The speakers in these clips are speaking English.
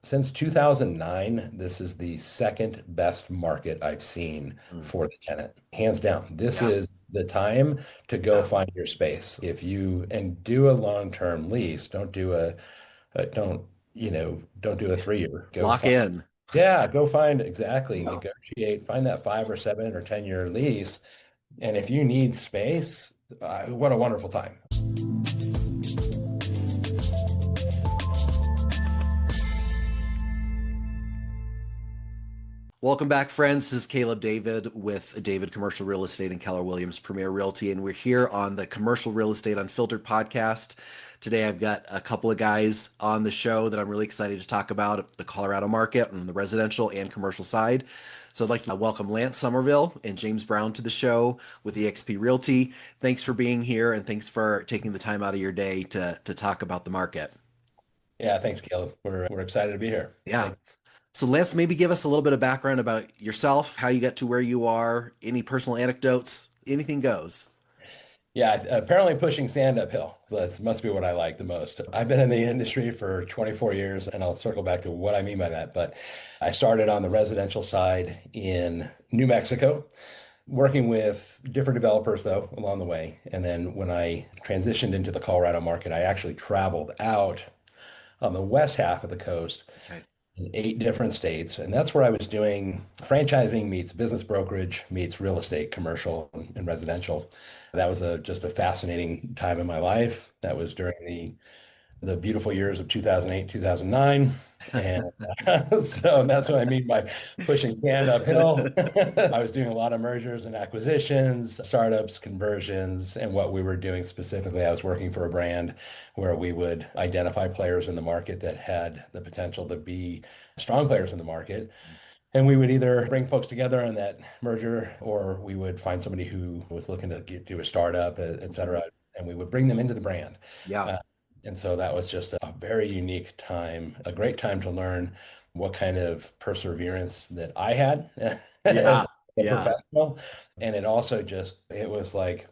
Since 2009, this is the second best market I've seen Mm. for the tenant. Hands down. This Yeah. is the time to go Yeah. find your space. If you and do a long-term lease, don't, don't do a 3 year. Go Lock find, in. yeah, go find exactly, negotiate, find that 5 or 7 or 10 year lease. And if you need space, what a wonderful time. Welcome back, friends. This is Caleb David with David Commercial Real Estate and Keller Williams Premier Realty, and we're here on the Commercial Real Estate Unfiltered podcast. Today, I've got a couple of guys on the show that I'm really excited to talk about the Colorado market on the residential and commercial side. So I'd like to welcome Lance Somerville and James Brown to the show with eXp Realty. Thanks for being here, and thanks for taking the time out of your day to talk about the market. Yeah, thanks, Caleb. We're excited to be here. Yeah. Thank So Lance, maybe give us a little bit of background about yourself, how you got to where you are, any personal anecdotes, anything goes. Yeah, apparently pushing sand uphill. That must be what I like the most. I've been in the industry for 24 years, and I'll circle back to what I mean by that. But I started on the residential side in New Mexico, working with different developers, though, along the way. And then when I transitioned into the Colorado market, I actually traveled out on the west half of the coast Okay. in 8 different states. And that's where I was doing franchising meets business brokerage meets real estate, commercial and residential. That was just a fascinating time in my life. That was during the beautiful years of 2008, 2009. And so that's what I mean by pushing sand uphill. I was doing a lot of mergers and acquisitions, startups, conversions, and what we were doing specifically, I was working for a brand where we would identify players in the market that had the potential to be strong players in the market. And we would either bring folks together on that merger, or we would find somebody who was looking to do a startup, et cetera, and we would bring them into the brand. Yeah. Uh, and so that was just a very unique time, a great time to learn what kind of perseverance that I had as Yeah. a Yeah. professional. And it was like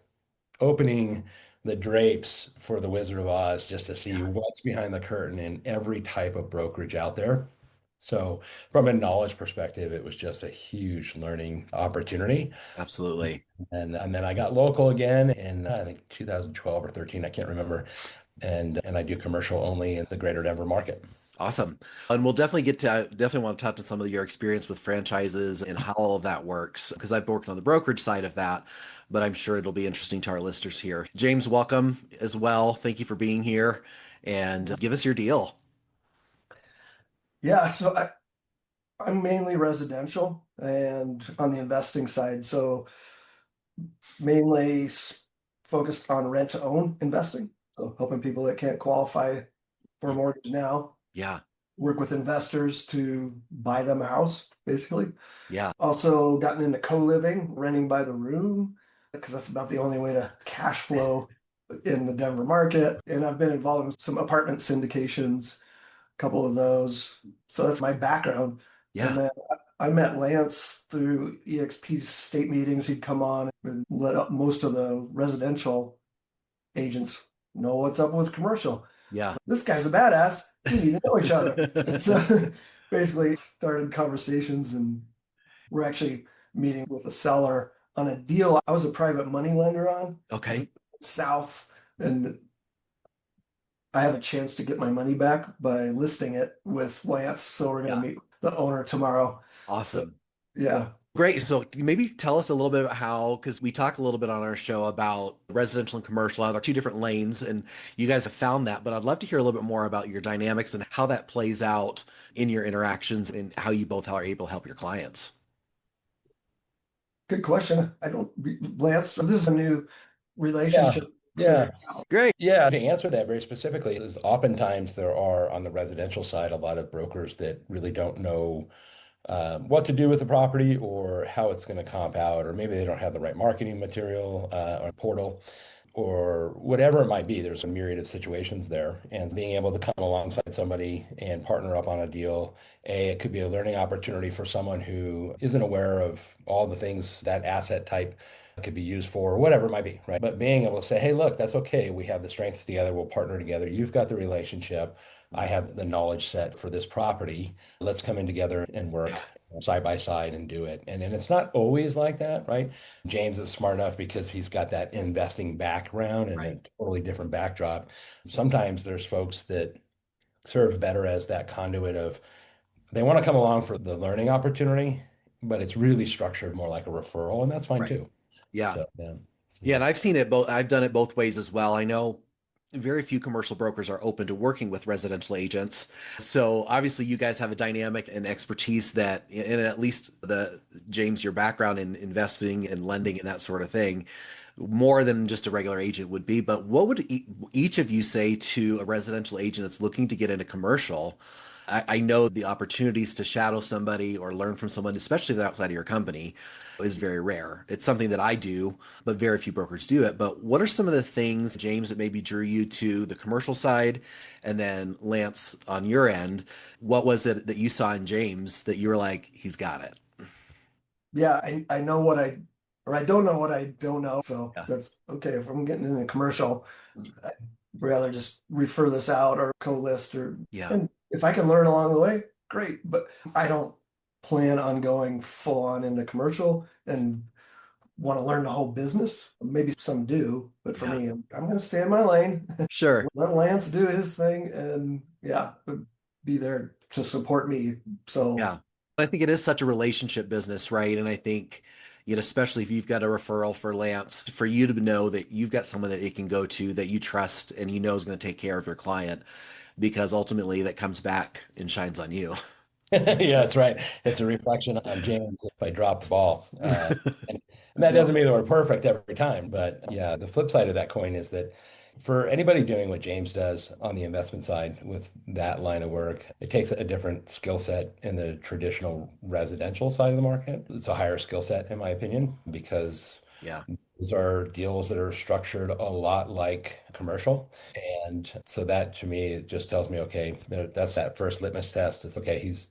opening the drapes for the Wizard of Oz just to see Yeah. what's behind the curtain in every type of brokerage out there. So, from a knowledge perspective, it was just a huge learning opportunity. Absolutely. And then I got local again in I think 2012 or 13, I can't remember. And I do commercial only in the greater Denver market. Awesome. And we'll definitely definitely want to touch on some of your experience with franchises and how all of that works, because I've worked on the brokerage side of that, but I'm sure it'll be interesting to our listeners here. James, welcome as well. Thank you for being here and give us your deal. Yeah, I'm mainly residential and on the investing side. So mainly focused on rent to own investing. So helping people that can't qualify for a mortgage now Yeah. work with investors to buy them a house, basically. Yeah. Also gotten into co-living, renting by the room, because that's about the only way to cash flow in the Denver market. And I've been involved in some apartment syndications, a couple of those. So that's my background. And Yeah. then I met Lance through EXP's state meetings. He'd come on and let up most of the residential agents know what's up with commercial. Yeah. This guy's a badass. We need to know each other. And so basically started conversations, and we're actually meeting with a seller on a deal I was a private money lender on Okay. south, and I have a chance to get my money back by listing it with Lance. So we're going Yeah. to meet the owner tomorrow. So, Awesome. yeah. Great. So maybe tell us a little bit about how, because we talk a little bit on our show about residential and commercial, how they're two different lanes, and you guys have found that. But I'd love to hear a little bit more about your dynamics and how that plays out in your interactions and how you both are able to help your clients. Good question. I don't, Lance, this is a new Yeah, relationship yeah. figuring out. Great. Yeah, to answer that very specifically, is oftentimes there are on the residential side a lot of brokers that really don't know what to do with the property or how it's going to comp out, or maybe they don't have the right marketing material or portal or whatever it might be. There's a myriad of situations there, and being able to come alongside somebody and partner up on a deal, it could be a learning opportunity for someone who isn't aware of all the things that asset type could be used for, or whatever it might be, right? But being able to say, hey, look, that's okay. We have the strengths together. We'll partner together. You've got the relationship. I have the knowledge set for this property. Let's come in together and work Yeah. side by side and do it. And it's not always like that, right? James is smart enough because he's got that investing background and a Right. totally different backdrop. Sometimes there's folks that serve better as that conduit of they want to come along for the learning opportunity, but it's really structured more like a referral, and that's fine Right. too. Yeah. So, yeah. Yeah, Yeah. and I've seen it both. I've done it both ways as well. I know very few commercial brokers are open to working with residential agents. So obviously you guys have a dynamic and expertise that, and at least the James, your background in investing and lending and that sort of thing, more than just a regular agent would be. But what would each of you say to a residential agent that's looking to get into commercial? I know the opportunities to shadow somebody or learn from someone, especially outside of your company, is very rare. It's something that I do, but very few brokers do it. But what are some of the things, James, that maybe drew you to the commercial side? And then Lance, on your end, what was it that you saw in James that you were like, he's got it? Yeah, I know what or I don't know what I don't know. So Yeah. that's okay. If I'm getting in a commercial, I'd rather just refer this out or co-list Yeah. and if I can learn along the way, great. But I don't plan on going full on into commercial and want to learn the whole business. Maybe some do, but for Yeah. me, I'm going to stay in my lane. Sure. Let Lance do his thing and yeah, be there to support me. So Yeah. I think it is such a relationship business, right? And I think, especially if you've got a referral for Lance, for you to know that you've got someone that it can go to that you trust and you know is going to take care of your client, because ultimately that comes back and shines on you. Yeah, that's right. It's a reflection on James if I drop the ball. And that doesn't mean that we're perfect every time, but yeah, the flip side of that coin is that for anybody doing what James does on the investment side with that line of work, it takes a different skill set in the traditional residential side of the market. It's a higher skill set, in my opinion, because Yeah. these are deals that are structured a lot like commercial. And so that to me, it just tells me, okay, that's that first litmus test. It's okay, he's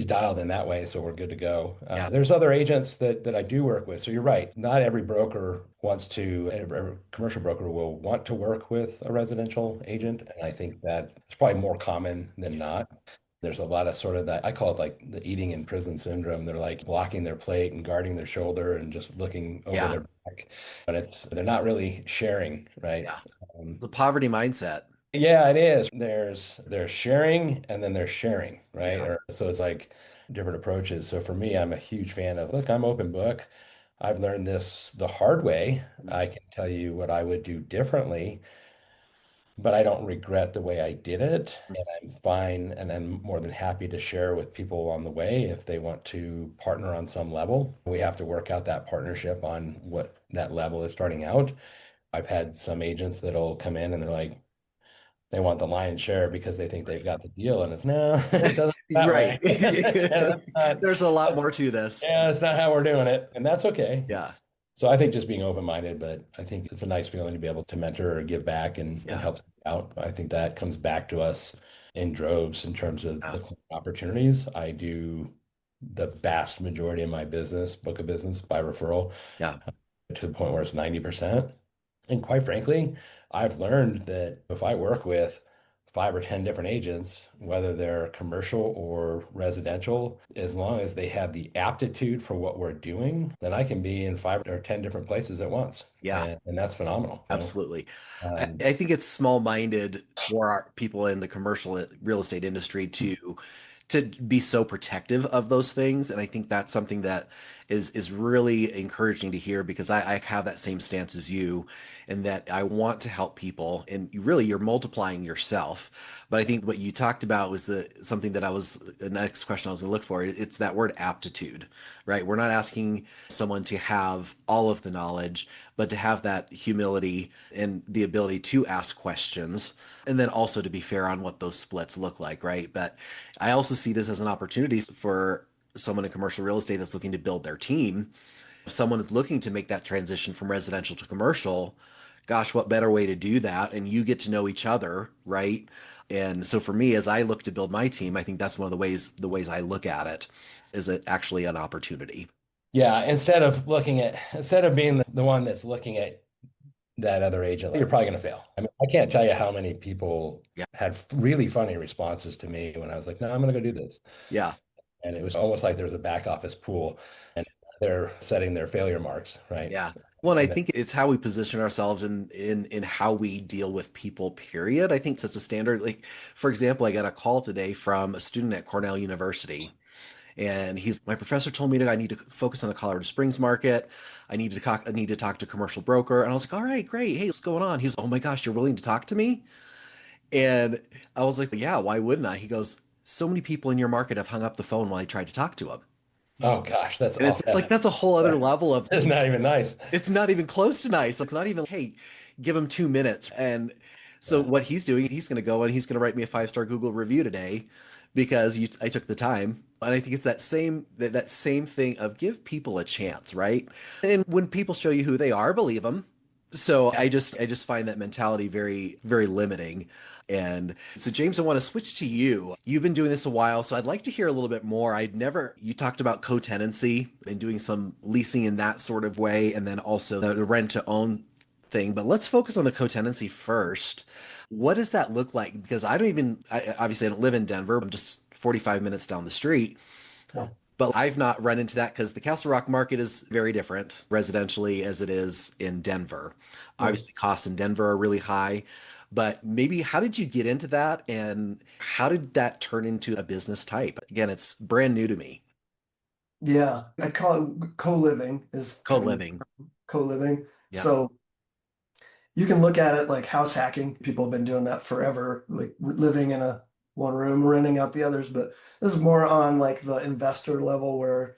dialed in that way, so we're good to go. Yeah. There's other agents that I do work with. So you're right. Not every broker wants to, every commercial broker will want to work with a residential agent. And I think that it's probably more common than not. There's a lot of sort of that, I call it like the eating in prison syndrome. They're like blocking their plate and guarding their shoulder and just looking over Yeah. their back. But they're not really sharing, right? Yeah. Um, The poverty mindset. yeah, it is. There's sharing and then there's sharing, right? Yeah. Or so it's like different approaches. So for me, I'm a huge fan of, look, I'm open book. I've learned this the hard way. I can tell you what I would do differently, but I don't regret the way I did it. And I'm fine and I'm more than happy to share with people on the way if they want to partner on some level. We have to work out that partnership on what that level is starting out. I've had some agents that'll come in and they're like, they want the lion's share because they think they've got the deal, and it's no, it doesn't work that Right. way. That's not, There's a lot more to this. yeah, that's not how we're doing it, and that's okay. Yeah. So I think just being open-minded, but I think it's a nice feeling to be able to mentor or give back and Yeah. help out. I think that comes back to us in droves in terms of Yeah. the opportunities. I do the vast majority of my business, book of business by referral Yeah. to the point where it's 90%. And quite frankly, I've learned that if I work with 5 or 10 different agents, whether they're commercial or residential, as long as they have the aptitude for what we're doing, then I can be in 5 or 10 different places at once. Yeah. And that's phenomenal, you know? Absolutely. Um, I think it's small-minded for our people in the commercial real estate industry to be so protective of those things. And I think that's something that is really encouraging to hear, because I have that same stance as you, and that I want to help people. And really, you're multiplying yourself. But I think what you talked about was something that the next question I was going to look for. It's that word aptitude, right? We're not asking someone to have all of the knowledge, but to have that humility and the ability to ask questions, and then also to be fair on what those splits look like, right? But I also see this as an opportunity for someone in commercial real estate that's looking to build their team. If someone is looking to make that transition from residential to commercial, gosh, what better way to do that? And you get to know each other, right? And so for me, as I look to build my team, I think that's one of the ways I look at it, is it actually an opportunity. Yeah, instead of being the one that's looking at that other agent, you're probably going to fail. I mean, I can't tell you how many people Yeah. had really funny responses to me when I was like, no, I'm going to go do this. Yeah. And it was almost like there was a back office pool and they're setting their failure marks, right? Yeah. Well, and I And then, think it's how we position ourselves in how we deal with people, period. I think sets a standard. Like, for example, I got a call today from a student at Cornell University, and my professor told me that I need to focus on the Colorado Springs market. I need to talk to a commercial broker. And I was like, all right, great. Hey, what's going on? He was, oh my gosh, you're willing to talk to me? And I was like, yeah, why wouldn't I? He goes, so many people in your market have hung up the phone while I tried to talk to them. oh gosh, that's And all. it's like that's a whole other level of It's not even nice. it's not even close to nice. It's not even, hey, give him 2 minutes. And so Yeah. what he's doing, he's going to go and he's going to write me a 5-star Google review today because I took the time. And I think it's that same thing of give people a chance, right? And when people show you who they are, believe them. So I just find that mentality very very limiting. And so James, I want to switch to you. You've been doing this a while, so I'd like to hear a little bit more. You talked about co-tenancy and doing some leasing in that sort of way, and then also the rent to own thing. But let's focus on the co-tenancy first. What does that look like? Because obviously I don't live in Denver. I'm just 45 minutes down the street. No. But I've not run into that because the Castle Rock market is very different residentially as it is in Denver. Yeah. Obviously, costs in Denver are really high. But maybe how did you get into that and how did that turn into a business type? Again, it's brand new to me. Yeah, I call it co-living is kind of Co-living. co-living. Yep. So you can look at it like house hacking. People have been doing that forever, like living in a one room, renting out the others. But this is more on like the investor level where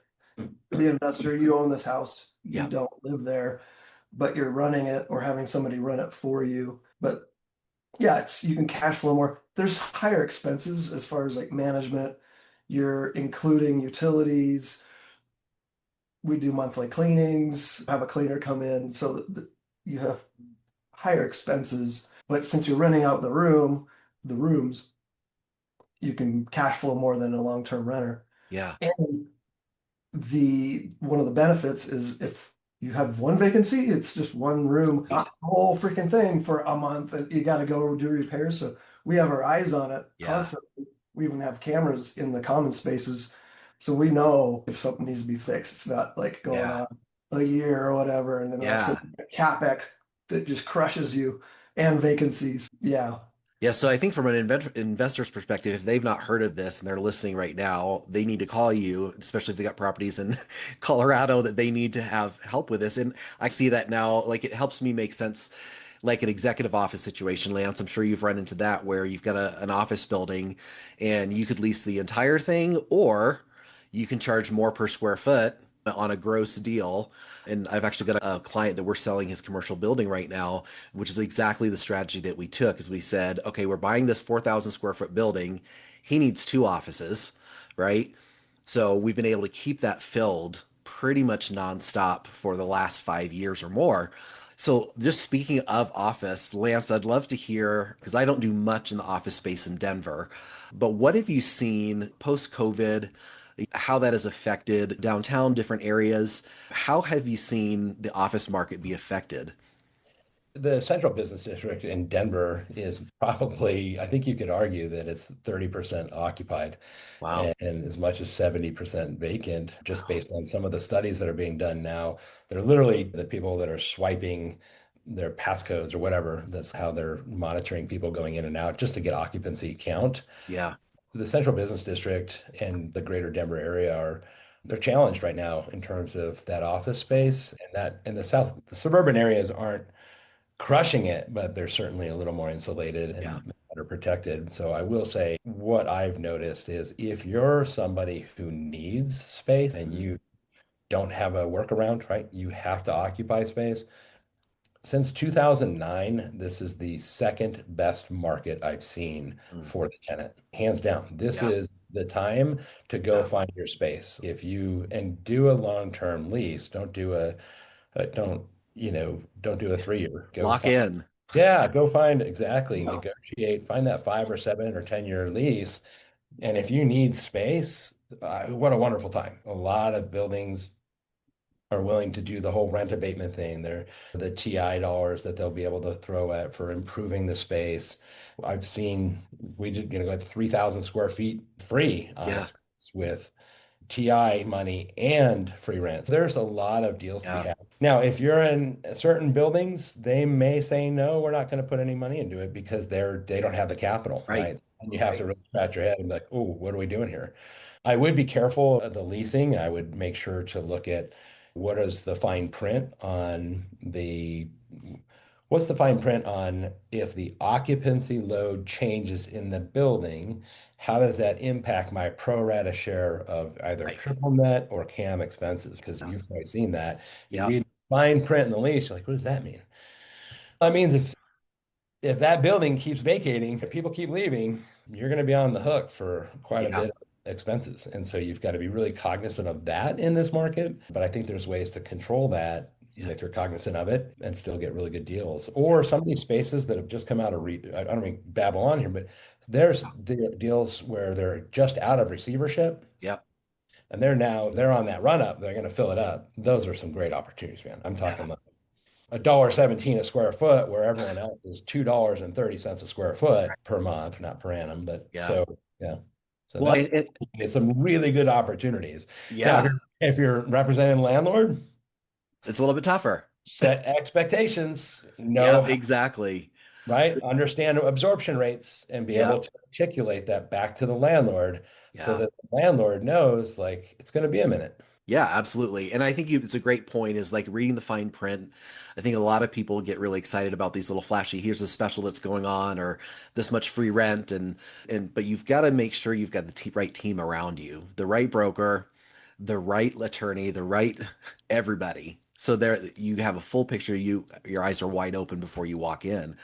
the investor, you own this house, you Yeah. don't live there, but you're running it or having somebody run it for you. But yeah, it's you can cash flow more. There's higher expenses as far as like management. You're including utilities. We do monthly cleanings, have a cleaner come in, so that you have higher expenses. But since you're renting out the rooms, you can cash flow more than a long-term renter. Yeah. And the one of the benefits is if you have one vacancy, it's just one room, not the whole freaking thing for a month, and you got to go do repairs. So we have our eyes on it Yeah. constantly. We even have cameras in the common spaces, so we know if something needs to be fixed. It's not like going Yeah. on a year or whatever, and then all of a Yeah. sudden capex that just crushes you and vacancies. Yeah, Yeah, so I think from an investor's perspective, if they've not heard of this and they're listening right now, they need to call you, especially if they got properties in Colorado that they need to have help with this. And I see that now, like it helps me make sense, like an executive office situation, Lance. I'm sure you've run into that where you've got an office building and you could lease the entire thing, or you can charge more per square foot on a gross deal. And I've actually got a client that we're selling his commercial building right now, which is exactly the strategy that we took. Is we said, okay, we're buying this 4,000 square foot building. He needs two offices, right? So we've been able to keep that filled pretty much nonstop for the last 5 years or more. So just speaking of office, Lance, I'd love to hear, because I don't do much in the office space in Denver, but what have you seen post-COVID? How that has affected downtown, different areas. How have you seen the office market be affected? The central business district in Denver is probably, I think you could argue that it's 30% occupied Wow. and as much as 70% vacant, just based on some of the studies that are being done now. They're literally the people that are swiping their passcodes or whatever. That's how they're monitoring people going in and out just to get occupancy count. Yeah. The central business district and the greater Denver area are they're challenged right now in terms of that office space and that in the south, the suburban areas aren't crushing it, but they're certainly a little more insulated Yeah. and better protected. So I will say what I've noticed is if you're somebody who needs space and Mhm. you don't have a workaround, right? You have to occupy space. Since 2009, this is the second best market I've seen Mm. for the tenant. Hands down. This Yeah. is the time to go Yeah. find your space. If you and do a long-term lease, don't do a 3 year. Go Lock find in. yeah, go find exactly, yeah, negotiate, find that 5 or 7 or 10 year lease. And if you need space, what a wonderful time. A lot of buildings, are willing to do the whole rent abatement thing. They're the TI dollars that they'll be able to throw at for improving the space. I've seen we did go at 3,000 square feet free on a Yeah. space with TI money and free rent. There's a lot of deals to be Yeah. had. Now, if you're in certain buildings, they may say, no, we're not going to put any money into it because they don't have the capital, Right. right? And you have to Right. really scratch your head and be like, oh, what are we doing here? I would be careful of the leasing. I would make sure to look at what is the fine print on what's the fine print on if the occupancy load changes in the building, how does that impact my pro rata share of either Right. triple net or CAM expenses? Because Yeah. you've probably seen that. You Yep. read the fine print in the lease, you're like, what does that mean? That means if that building keeps vacating, if people keep leaving, you're going to be on the hook for quite a Yeah. bit of expenses. And so you've got to be really cognizant of that in this market. But I think there's ways to control that Yeah. if you're cognizant of it and still get really good deals. Or some of these spaces that have just come out of I don't mean babble on here, but there's the deals where they're just out of receivership Yep. and they're on that run up. They're going to fill it up. Those are some great opportunities, man. I'm Yeah. talking like $1.17 a square foot, where everyone else is $2.30 a square foot per month, not per annum. But Yeah. so yeah, so Well, that's some really good opportunities. Now, yeah, if you're representing a landlord, it's a little bit tougher. set expectations, Yeah, know, exactly. right? Understand absorption rates and be Yeah. able to articulate that back to the landlord so Yeah. that the landlord knows like it's going to be a minute. Yeah, absolutely. And I think it's a great point is like reading the fine print. I think a lot of people get really excited about these little flashy, here's a special that's going on or this much free rent and but you've got to make sure you've got the right team around you, the right broker, the right attorney, the right everybody. So there you have a full picture, your eyes are wide open before you walk in.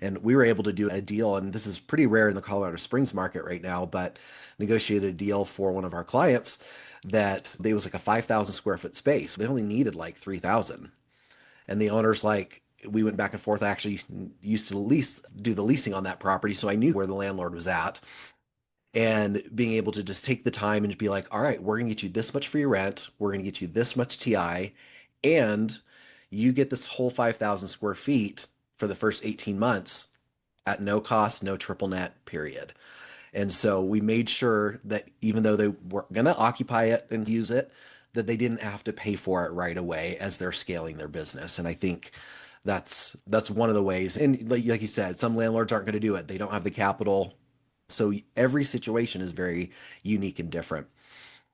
And we were able to do a deal, and this is pretty rare in the Colorado Springs market right now, but negotiated a deal for one of our clients that it was like a 5,000 square foot space. They only needed like 3,000. And the owner's like, we went back and forth. I actually used to do the leasing on that property. So I knew where the landlord was at. And being able to just take the time and be like, all right, we're going to get you this much for your rent. We're going to get you this much TI. And you get this whole 5,000 square feet for the first 18 months at no cost, no triple net, period. And so we made sure that even though they were going to occupy it and use it, that they didn't have to pay for it right away as they're scaling their business. And I think that's one of the ways. And like you said, some landlords aren't going to do it. They don't have the capital. So every situation is very unique and different.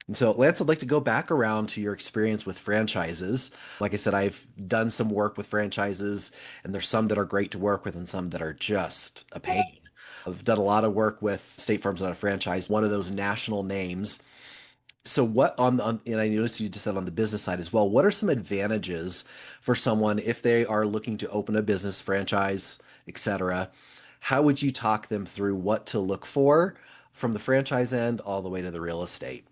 And so, Lance, I'd like to go back around to your experience with franchises. Like I said, I've done some work with franchises, and there's some that are great to work with and some that are just a pain. I've done a lot of work with State Farm's on a franchise, one of those national names. So, and I noticed you just said on the business side as well, what are some advantages for someone if they are looking to open a business, franchise, etc.? How would you talk them through what to look for from the franchise end all the way to the real estate?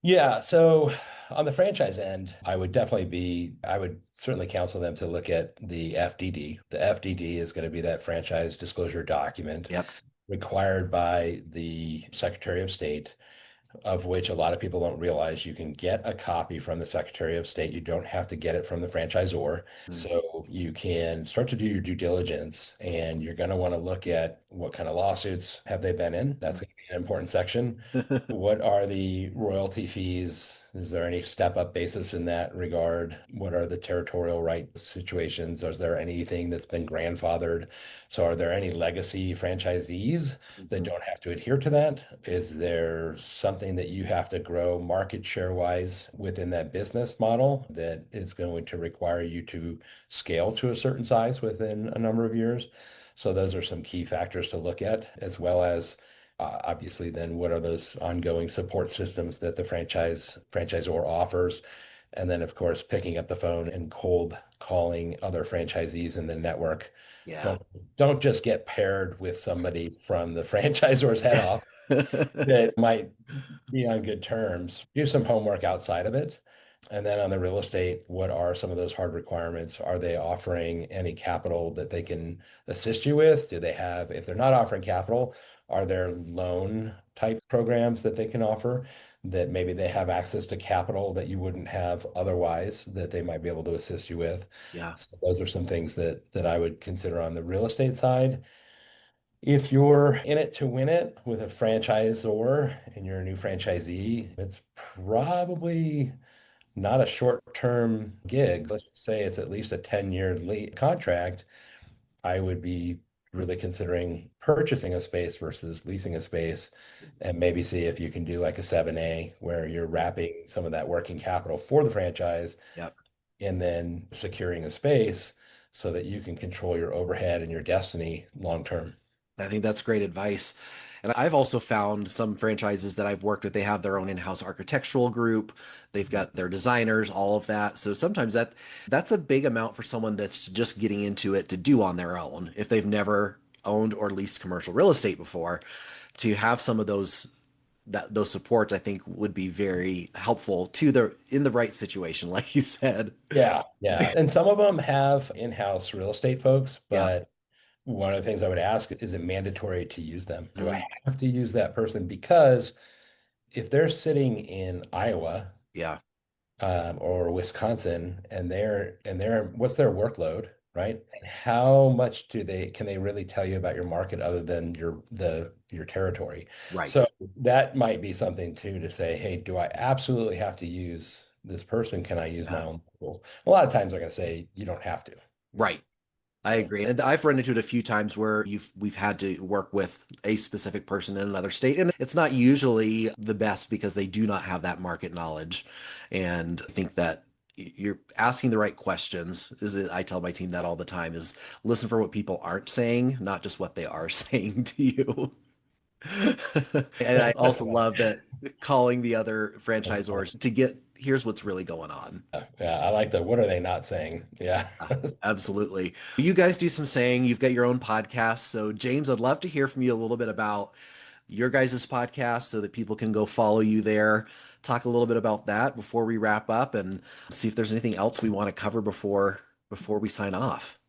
Yeah, so on the franchise end, I would certainly counsel them to look at the FDD. The FDD is going to be that franchise disclosure document Yep. required by the Secretary of State, of which a lot of people don't realize you can get a copy from the Secretary of State. You don't have to get it from the franchisor. So you can start to do your due diligence and you're going to want to look at what kind of lawsuits have they been in. That's going to be an important section. What are the royalty fees? Is there any step-up basis in that regard? What are the territorial right situations? Is there anything that's been grandfathered? So are there any legacy franchisees that don't have to adhere to that? Is there something that you have to grow market share wise within that business model that is going to require you to scale to a certain size within a number of years? So those are some key factors to look at, as well as obviously then what are those ongoing support systems that the franchisor offers? And then, of course, picking up the phone and cold calling other franchisees in the network. Yeah. Don't don't just get paired with somebody from the franchisor's head office that might be on good terms. Do some homework outside of it And then on the real estate, what are some of those hard requirements? Are they offering any capital that they can assist you with? Do they have, if they're not offering capital, are there loan type programs that they can offer that maybe they have access to capital that you wouldn't have otherwise that they might be able to assist you with? Yeah. So those are some things that I would consider on the real estate side. If you're in it to win it with a franchisor and you're a new franchisee, it's probably not a short-term gig. Let's say it's at least a 10-year contract. I would be really considering purchasing a space versus leasing a space and maybe see if you can do like a 7A where you're wrapping some of that working capital for the franchise Yep. and then securing a space so that you can control your overhead and your destiny long term. I think that's great advice. And I've also found some franchises that I've worked with, they have their own in-house architectural group. They've got their designers, all of that. So sometimes that's a big amount for someone that's just getting into it to do on their own. If they've never owned or leased commercial real estate before, to have some of those supports, I think would be very helpful to the in the right situation, like you said. Yeah, yeah. And some of them have in-house real estate folks, Yeah. but one of the things I would ask, is it mandatory to use them? Do I Mm, have to use that person? Because if they're sitting in Iowa yeah. or Wisconsin and they're what's their workload, right? And how much can they really tell you about your market other than your territory? Right. So that might be something too to say, hey, do I absolutely have to use this person? Can I use my Yeah. own people? A lot of times they're going to say you don't have to. Right. I So agree. And I've run into it a few times where we've had to work with a specific person in another state. And it's not usually the best because they do not have that market knowledge. And I think that you're asking the right questions. I tell my team that all the time is listen for what people aren't saying, not just what they are saying to you. And I also love that calling the other that's funny. franchisors to get here's what's really going on. Yeah, I like the what are they not saying? Yeah. Absolutely. You guys do some saying, you've got your own podcast. So, James, I'd love to hear from you a little bit about your guys' podcast so that people can go follow you there. Talk a little bit about that before we wrap up and see if there's anything else we want to cover before we sign off.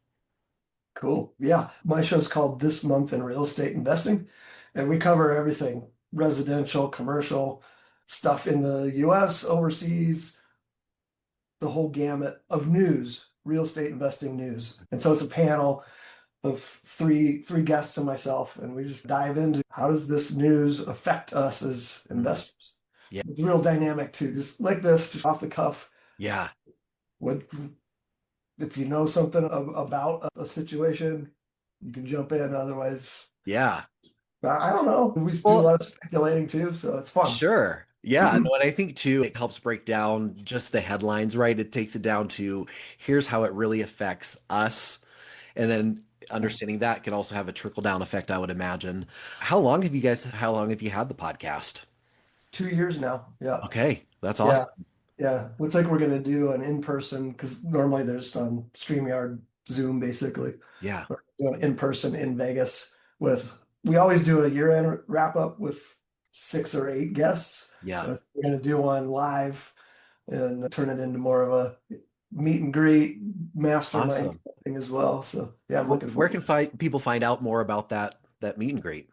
Cool. Yeah. My show's called This Month in Real Estate Investing, and we cover everything residential, commercial, stuff in the US, overseas, the whole gamut of news, real estate investing news. And so it's a panel of three guests and myself, and we just dive into how does this news affect us as Mm. investors. Yeah. It's real dynamic too, just like this, just off the cuff. Yeah. What if you know something about a situation, you can jump in. Otherwise, Yeah. I don't know. We do a Well, lot of speculating too, so it's fun. sure. Yeah. No, and I think too, it helps break down just the headlines, right? It takes it down to here's how it really affects us. And then understanding that can also have a trickle down effect, I would imagine. How long have you had the podcast? 2 years now. Yeah. Okay, that's Yeah. awesome. Yeah. Looks like we're gonna do an in-person because normally they're just on StreamYard, Zoom, basically. Yeah, We're doing in-person in Vegas we always do a year-end wrap-up with 6 or 8 guests. yeah, So we're gonna do one live and turn it into more of a meet and greet mastermind awesome. thing as well. So yeah, I'm looking Where forward can to it. people find out more about that meet and greet?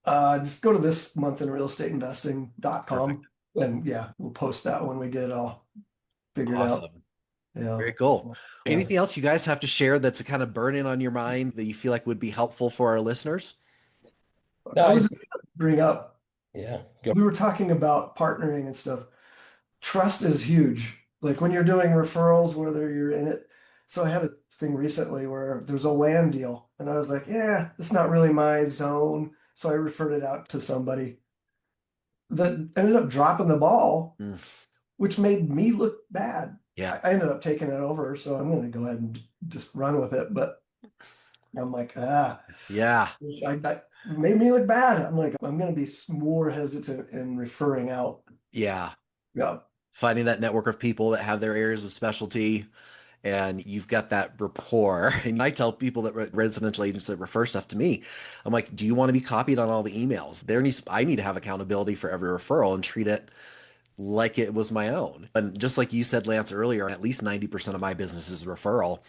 Just go to this month in Perfect. realestatinvesting.com and yeah, we'll post that when we get it all figured out. Awesome. Yeah. Very cool. Yeah. Anything else you guys have to share that's a kind of burning on your mind that you feel like would be helpful for our listeners? No, I was just gonna bring up, yeah, go. we were talking about partnering and stuff. Trust is huge. Like when you're doing referrals, whether you're in it. So I had a thing recently where there was a land deal, and I was like, yeah, it's not really my zone. So I referred it out to somebody that ended up dropping the ball, Mm, which made me look bad. yeah, I ended up taking it over, so I'm going to go ahead and just run with it. But I'm like, yeah, it made me look bad. I'm like, I'm going to be more hesitant in referring out. yeah. Yeah. Finding that network of people that have their areas of specialty and you've got that rapport. And I tell people that residential agents that refer stuff to me, I'm like, do you want to be copied on all the emails? I need to have accountability for every referral and treat it like it was my own. And just like you said, Lance, earlier, at least 90% of my business is referral,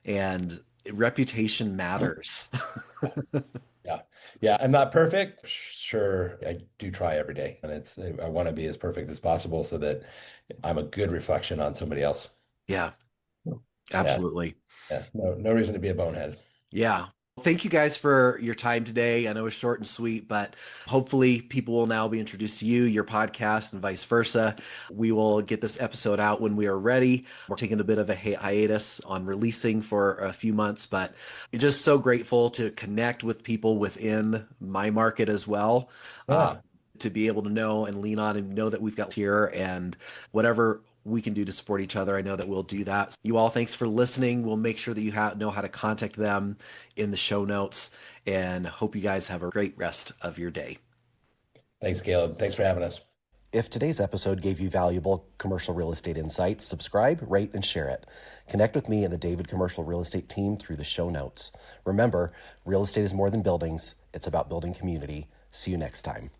and reputation matters. Yeah. Yeah. I'm not perfect. Sure. I do try every day. And I want to be as perfect as possible so that I'm a good reflection on somebody else. Yeah, Yeah. absolutely. Yeah. No reason to be a bonehead. Yeah. Thank you guys for your time today. I know it's short and sweet, but hopefully people will now be introduced to you, your podcast, and vice versa. We will get this episode out when we are ready. We're taking a bit of a hiatus on releasing for a few months, but just so grateful to connect with people within my market as well. Yeah. To be able to know and lean on and know that we've got here and whatever we can do to support each other. I know that we'll do that. You all, thanks for listening. We'll make sure that you know how to contact them in the show notes, and hope you guys have a great rest of your day. Thanks, Caleb. Thanks for having us. If today's episode gave you valuable commercial real estate insights, subscribe, rate, and share it. Connect with me and the David Commercial Real Estate team through the show notes. Remember, real estate is more than buildings. It's about building community. See you next time.